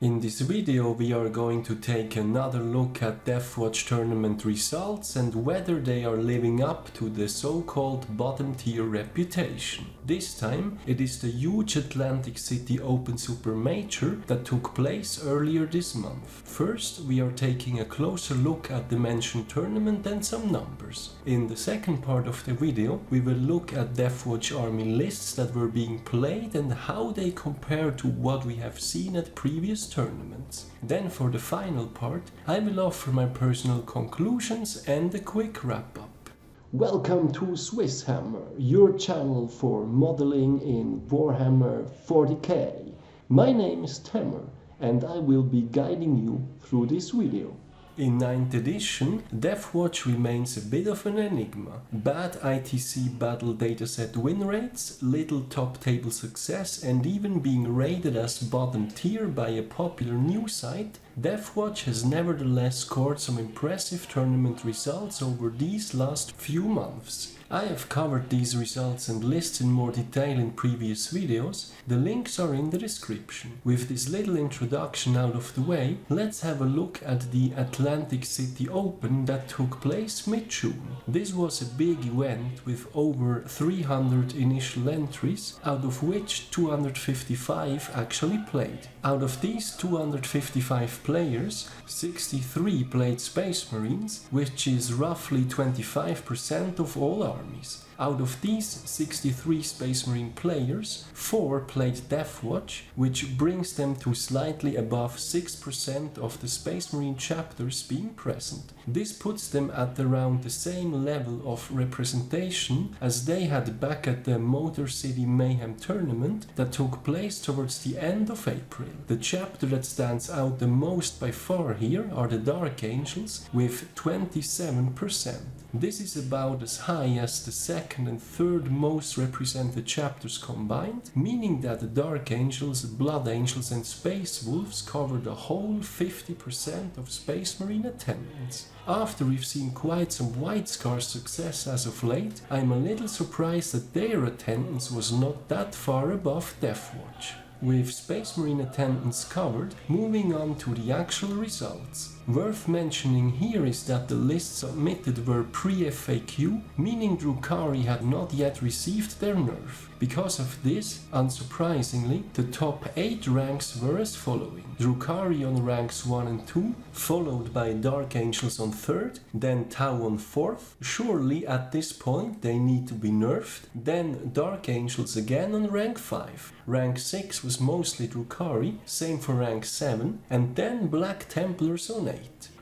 In this video we are going to take another look at Deathwatch tournament results and whether they are living up to the so-called bottom tier reputation. This time it is the huge Atlantic City Open Super Major that took place earlier this month. First we are taking a closer look at the mentioned tournament and some numbers. In the second part of the video we will look at Deathwatch army lists that were being played and how they compare to what we have seen at previous tournaments. Then for the final part, I will offer my personal conclusions and a quick wrap up. Welcome to SwissHammer, your channel for modeling in Warhammer 40k. My name is Tammer and I will be guiding you through this video. In 9th edition, Deathwatch remains a bit of an enigma. Bad ITC battle dataset win rates, little top table success and even being rated as bottom tier by a popular news site, Deathwatch has nevertheless scored some impressive tournament results over these last few months. I have covered these results and lists in more detail in previous videos, the links are in the description. With this little introduction out of the way, let's have a look at the Atlantic City Open that took place mid-June. This was a big event with over 300 initial entries, out of which 255 actually played. Out of these 255 players, 63 played Space Marines, which is roughly 25% of all armies. Out of these 63 Space Marine players, 4 played Deathwatch, which brings them to slightly above 6% of the Space Marine chapters being present. This puts them at around the same level of representation as they had back at the Motor City Mayhem tournament that took place towards the end of April. The chapter that stands out the most by far here are the Dark Angels with 27%. This is about as high as the second and third most represented chapters combined, meaning that the Dark Angels, Blood Angels and Space Wolves cover the whole 50% of Space Marine attendance. After we've seen quite some White Scars success as of late, I'm a little surprised that their attendance was not that far above Deathwatch. With Space Marine attendance covered, moving on to the actual results. Worth mentioning here is that the lists submitted were pre-FAQ, meaning Drukhari had not yet received their nerf. Because of this, unsurprisingly, the top 8 ranks were as following. Drukhari on ranks 1 and 2, followed by Dark Angels on 3rd, then Tau on 4th. Surely at this point they need to be nerfed. Then Dark Angels again on rank 5. Rank 6 was mostly Drukhari, same for rank 7, and then Black Templars on 8.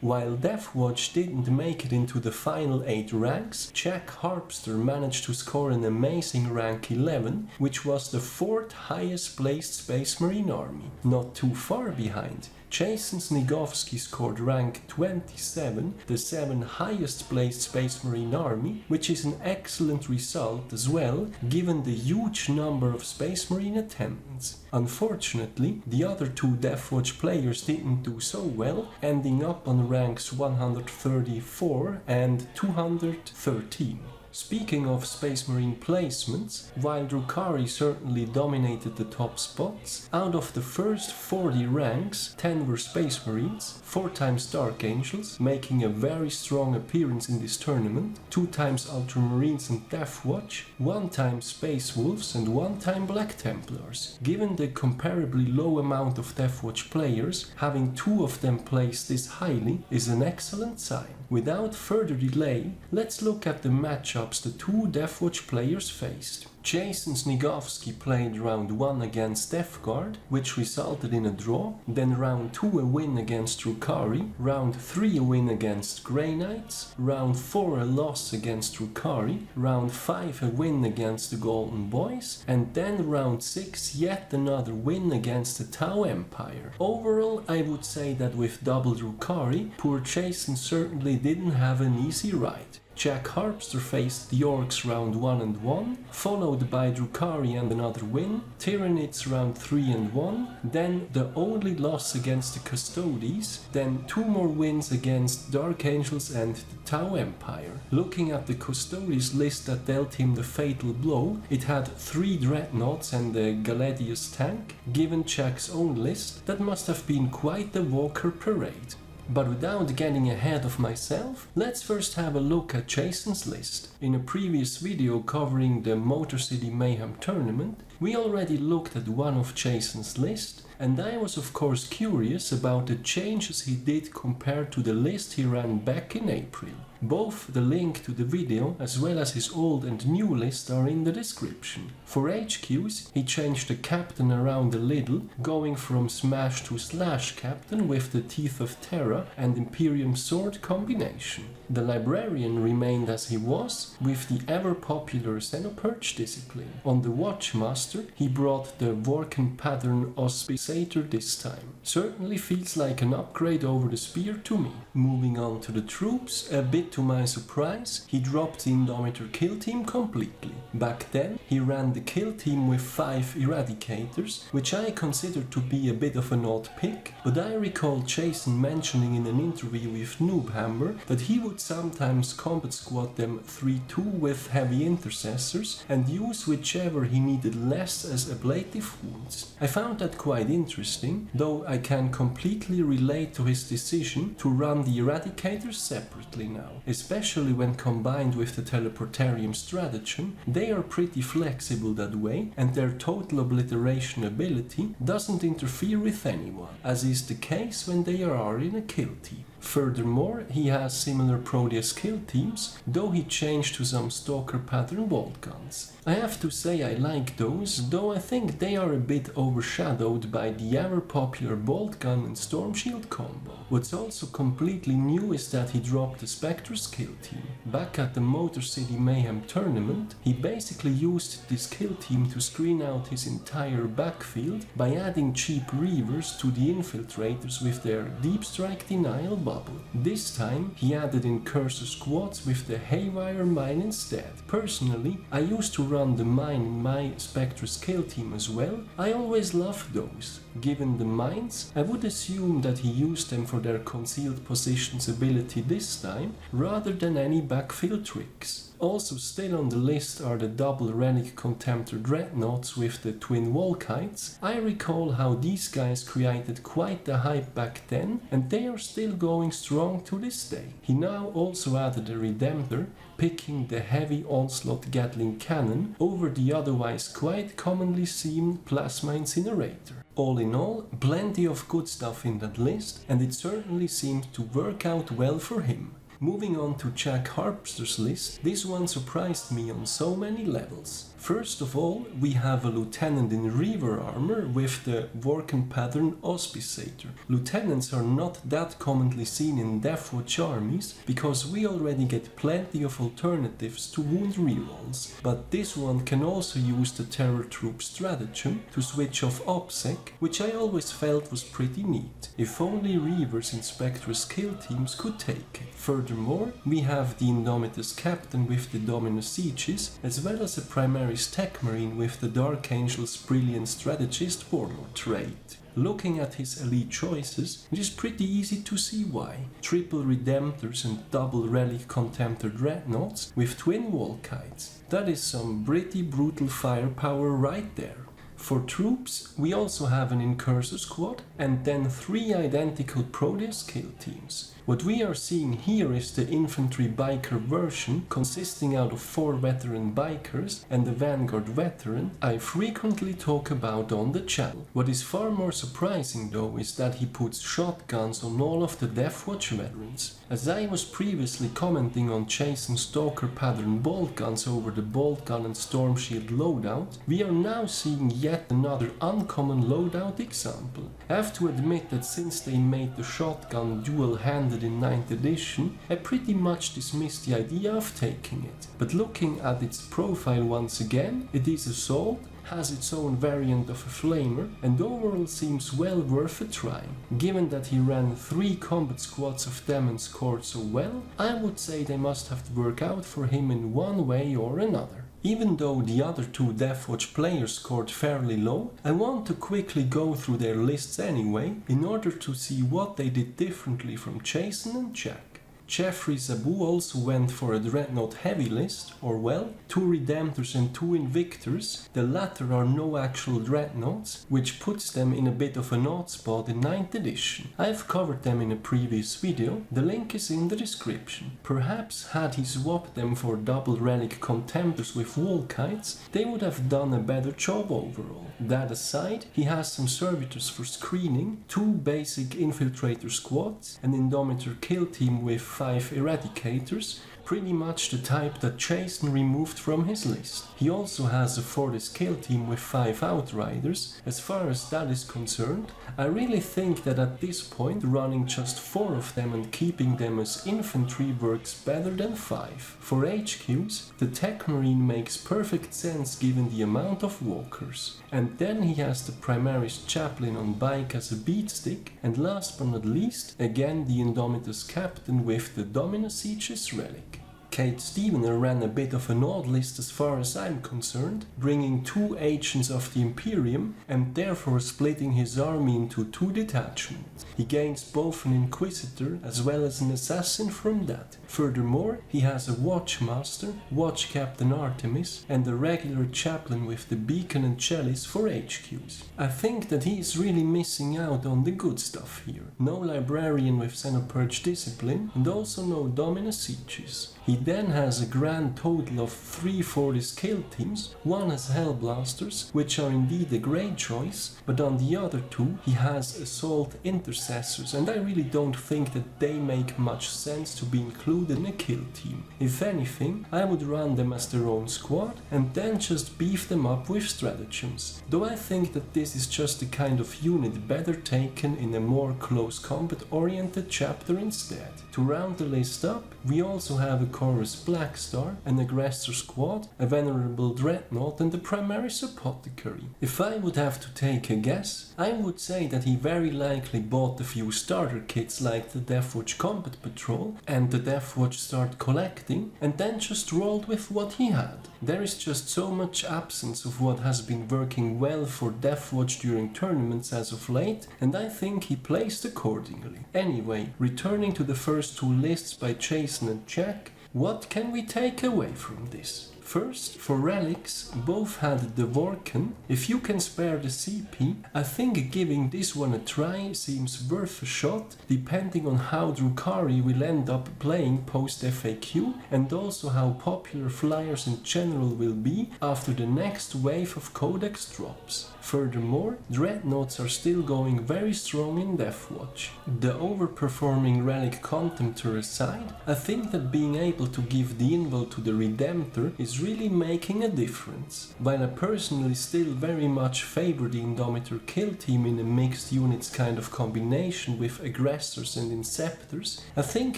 While Deathwatch didn't make it into the final 8 ranks, Jack Harpster managed to score an amazing rank 11, which was the 4th highest placed Space Marine army. Not too far behind, Jason Snigovsky scored rank 27, the 7th highest placed Space Marine army, which is an excellent result as well, given the huge number of Space Marine attendance. Unfortunately, the other 2 Deathwatch players didn't do so well, ending up on ranks 134 and 213. Speaking of Space Marine placements, while Drukhari certainly dominated the top spots, out of the first 40 ranks, 10 were Space Marines, 4 times Dark Angels, making a very strong appearance in this tournament, 2 times Ultramarines and Deathwatch, 1 time Space Wolves and 1 time Black Templars. Given the comparably low amount of Deathwatch players, having 2 of them placed this highly is an excellent sign. Without further delay, let's look at the matchups the 2 Deathwatch players faced. Jason Snigovsky played round 1 against Death Guard, which resulted in a draw, then round 2 a win against Drukhari, round 3 a win against Grey Knights, round 4 a loss against Drukhari, round 5 a win against the Golden Boys, and then round 6 yet another win against the Tau Empire. Overall, I would say that with double Drukhari, poor Jason certainly didn't have an easy ride. Jack Harpster faced the Orcs round 1 and 1, followed by Drukhari and another win, Tyranids round 3 and 1, then the only loss against the Custodes, then 2 more wins against Dark Angels and the Tau Empire. Looking at the Custodes list that dealt him the fatal blow, it had 3 Dreadnoughts and a Galedius tank. Given Jack's own list, that must have been quite the Walker parade. But without getting ahead of myself, let's first have a look at Jason's list. In a previous video covering the Motor City Mayhem tournament, we already looked at one of Jason's list, and I was of course curious about the changes he did compared to the list he ran back in April. Both the link to the video as well as his old and new list are in the description. For HQs, he changed the captain around a little, going from Smash to Slash captain with the Teeth of Terra and Imperium Sword combination. The Librarian remained as he was, with the ever popular Xenoperch discipline. On the Watchmaster, he brought the Vorken pattern Auspicator this time. Certainly feels like an upgrade over the Spear to me. Moving on to the troops, a bit to my surprise, he dropped the Indomitor kill team completely. Back then, he ran the kill team with 5 Eradicators, which I consider to be a bit of an odd pick, but I recall Jason mentioning in an interview with SwissHammer that he would sometimes combat squad them 3-2 with heavy intercessors and use whichever he needed less as ablative wounds. I found that quite interesting, though I can completely relate to his decision to run the Eradicators separately now. Especially when combined with the Teleportarium stratagem, they are pretty flexible that way, and their total obliteration ability doesn't interfere with anyone, as is the case when they are in a kill team. Furthermore, he has similar Proteus kill teams, though he changed to some Stalker pattern bolt guns. I have to say I like those, though I think they are a bit overshadowed by the ever popular bolt gun and storm shield combo. What's also completely new is that he dropped the Spectre's kill team. Back at the Motor City Mayhem tournament, he basically used this kill team to screen out his entire backfield by adding cheap Reavers to the infiltrators with their Deep Strike Denial bubble. This time he added in Cursor squads with the Haywire Mine instead. Personally, I used to run the mine in my Spectre's kill team as well. I always loved those. Given the mines, I would assume that he used them for their concealed positions ability this time, rather than any backfield tricks. Also still on the list are the double relic Contemptor Dreadnoughts with the twin Volkites. I recall how these guys created quite the hype back then, and they are still going strong to this day. He now also added a Redemptor, picking the heavy Onslaught Gatling Cannon over the otherwise quite commonly seen Plasma Incinerator. All in all, plenty of good stuff in that list, and it certainly seemed to work out well for him. Moving on to Jack Harpster's list, this one surprised me on so many levels. First of all, we have a lieutenant in Reaver armor with the Vorken pattern Auspicator. Lieutenants are not that commonly seen in Deathwatch armies, because we already get plenty of alternatives to wound rerolls, but this one can also use the Terror Troop stratagem to switch off OPSEC, which I always felt was pretty neat. If only Reavers in Spectre's kill teams could take it. Furthermore, we have the Indomitus captain with the Dominus Sieges, as well as a primary Tech Marine with the Dark Angel's Brilliant Strategist Warlord trait. Looking at his elite choices, it is pretty easy to see why. Triple Redemptors and double Relic Contemptor Dreadnoughts with twin Volkites. That is some pretty brutal firepower right there. For troops, we also have an Incursor squad and then 3 identical Proteus kill teams. What we are seeing here is the infantry biker version, consisting out of 4 veteran bikers and the Vanguard veteran I frequently talk about on the channel. What is far more surprising though is that he puts shotguns on all of the Deathwatch veterans. As I was previously commenting on Jason's Stalker pattern bolt guns over the bolt gun and storm shield loadout, we are now seeing yet another uncommon loadout example. I have to admit that since they made the shotgun dual-handed in 9th edition, I pretty much dismissed the idea of taking it. But looking at its profile once again, it is assault, has its own variant of a flamer, and overall seems well worth a try. Given that he ran 3 combat squads of them and scored so well, I would say they must have worked out for him in one way or another. Even though the other 2 Deathwatch players scored fairly low, I want to quickly go through their lists anyway, in order to see what they did differently from Jason and Jack. Jeffrey Zabu also went for a Dreadnought heavy list, or well, 2 Redemptors and 2 Invictors. The latter are no actual Dreadnoughts, which puts them in a bit of an odd spot in 9th edition. I've covered them in a previous video, the link is in the description. Perhaps had he swapped them for double relic Contemptors with Volkites, they would have done a better job overall. That aside, he has some servitors for screening, 2 basic Infiltrator squads, an Indomitor kill team with 5 Eradicators, pretty much the type that Jason removed from his list. He also has a Fortis kill team with 5 Outriders. As far as that is concerned, I really think that at this point running just 4 of them and keeping them as infantry works better than 5. For HQs, the Tech Marine makes perfect sense given the amount of walkers. And then he has the Primaris Chaplain on bike as a beatstick, and last but not least, again the Indomitus Captain with the Dominus Aegis relic. Kate Stevener ran a bit of an odd list as far as I'm concerned, bringing 2 Agents of the Imperium and therefore splitting his army into 2 detachments. He gains both an Inquisitor as well as an Assassin from that. Furthermore, he has a Watchmaster, Watch Captain Artemis, and a regular Chaplain with the Beacon and Chalice for HQs. I think that he is really missing out on the good stuff here. No Librarian with Xenopurge Discipline, and also no Dominus Aegis. He then has a grand total of 3 Fortis kill teams, 1 as Hellblasters, which are indeed a great choice, but on the other 2 he has Assault Intercessors, and I really don't think that they make much sense to be included in a kill team. If anything, I would run them as their own squad and then just beef them up with stratagems. Though I think that this is just the kind of unit better taken in a more close combat oriented chapter instead. To round the list up, we also have a Chorus Blackstar, an Aggressor squad, a Venerable Dreadnought and a Primaris Apothecary. If I would have to take a guess, I would say that he very likely bought a few starter kits like the Deathwatch Combat Patrol and the Deathwatch Start Collecting, and then just rolled with what he had. There is just so much absence of what has been working well for Deathwatch during tournaments as of late, and I think he placed accordingly. Anyway, returning to the first 2 lists by Jason and Jack, what can we take away from this? First, for relics, both had the Vorken. If you can spare the CP, I think giving this one a try seems worth a shot, depending on how Drukhari will end up playing post FAQ, and also how popular flyers in general will be after the next wave of Codex drops. Furthermore, Dreadnoughts are still going very strong in Deathwatch. The overperforming relic Contemptor aside, I think that being able to give the invul to the Redemptor is really making a difference. While I personally still very much favor the Indomitor kill team in a mixed units kind of combination with Aggressors and Inceptors, I think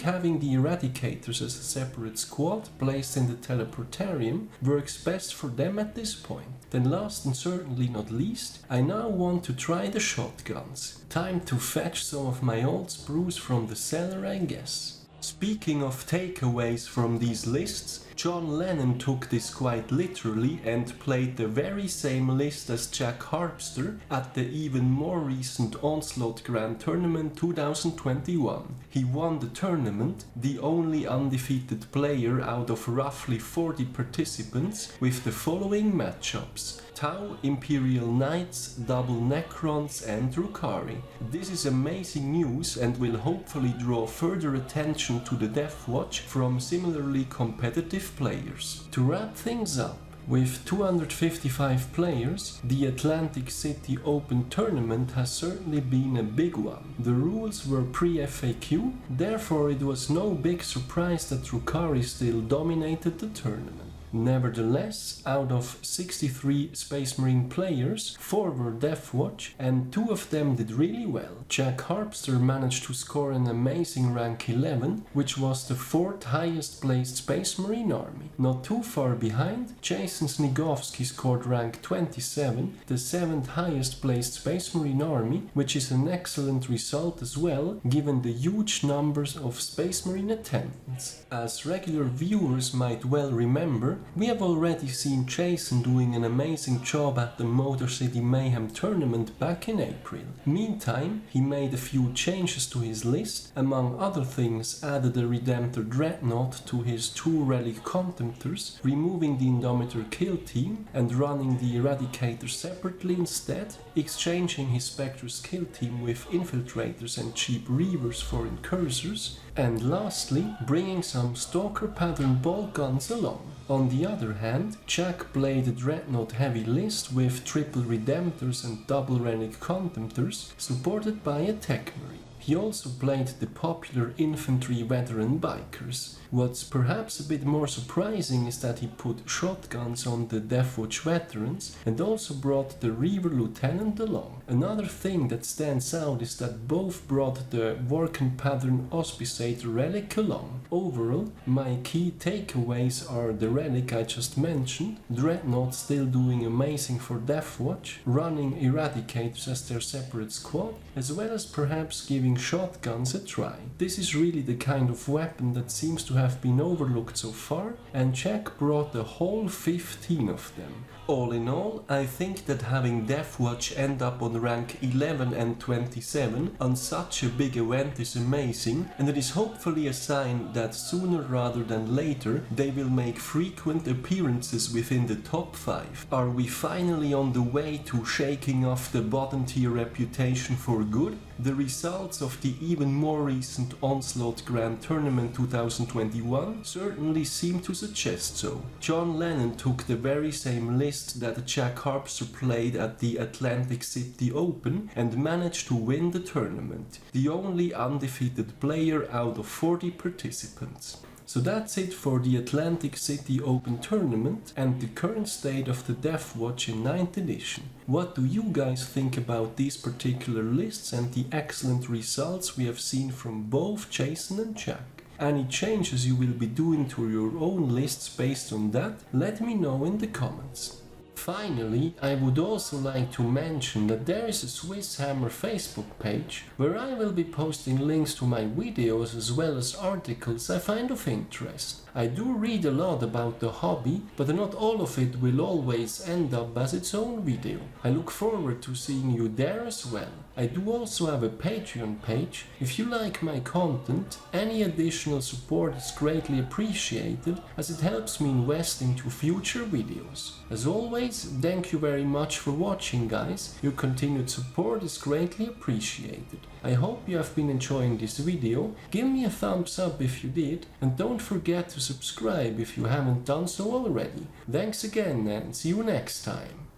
having the Eradicators as a separate squad placed in the Teleportarium works best for them at this point. Then last and certainly not least, I now want to try the shotguns. Time to fetch some of my old sprues from the cellar, I guess. Speaking of takeaways from these lists, John Lennon took this quite literally and played the very same list as Jack Harpster at the even more recent Onslaught Grand Tournament 2021. He won the tournament, the only undefeated player out of roughly 40 participants, with the following matchups: Tau, Imperial Knights, Double Necrons and Drukhari. This is amazing news and will hopefully draw further attention to the Deathwatch from similarly competitive players. To wrap things up, with 255 players, the Atlantic City Open Tournament has certainly been a big one. The rules were pre-FAQ, therefore it was no big surprise that Drukhari still dominated the tournament. Nevertheless, out of 63 Space Marine players, 4 were Deathwatch and 2 of them did really well. Jack Harpster managed to score an amazing rank 11, which was the 4th highest placed Space Marine army. Not too far behind, Jason Snigovsky scored rank 27, the 7th highest placed Space Marine army, which is an excellent result as well, given the huge numbers of Space Marine attendance. As regular viewers might well remember, we have already seen Jason doing an amazing job at the Motor City Mayhem tournament back in April. Meantime, he made a few changes to his list, among other things added a Redemptor Dreadnought to his 2 Relic Contemptors, removing the Indomitor kill team and running the Eradicator separately instead, exchanging his Spectre's kill team with Infiltrators and cheap Reavers for Incursors, and lastly, bringing some Stalker pattern bolt guns along. On the other hand, Jack played a Dreadnought heavy list with triple Redemptors and double Relic Contemptors, supported by a Tech Marine. He also played the popular infantry veteran bikers. What's perhaps a bit more surprising is that he put shotguns on the Deathwatch veterans and also brought the Reaver Lieutenant along. Another thing that stands out is that both brought the Worken Pattern Auspicator relic along. Overall, my key takeaways are the relic I just mentioned, Dreadnought still doing amazing for Deathwatch, running Eradicators as their separate squad, as well as perhaps giving shotguns a try. This is really the kind of weapon that seems to have been overlooked so far, and Jack brought the whole 15 of them. All in all, I think that having Deathwatch end up on rank 11 and 27 on such a big event is amazing, and it is hopefully a sign that sooner rather than later they will make frequent appearances within the top 5. Are we finally on the way to shaking off the bottom tier reputation for good? The results of the even more recent Onslaught Grand Tournament 2021 certainly seem to suggest so. John Lennon took the very same list that Jack Harpster played at the Atlantic City Open and managed to win the tournament, the only undefeated player out of 40 participants. So that's it for the Atlantic City Open Tournament and the current state of the Deathwatch in 9th edition. What do you guys think about these particular lists and the excellent results we have seen from both Jason and Jack? Any changes you will be doing to your own lists based on that? Let me know in the comments. Finally, I would also like to mention that there is a SwissHammer Facebook page where I will be posting links to my videos as well as articles I find of interest. I do read a lot about the hobby, but not all of it will always end up as its own video. I look forward to seeing you there as well. I do also have a Patreon page. If you like my content, any additional support is greatly appreciated as it helps me invest into future videos. As always, thank you very much for watching, guys. Your continued support is greatly appreciated. I hope you have been enjoying this video. Give me a thumbs up if you did, and don't forget to subscribe if you haven't done so already. Thanks again and see you next time.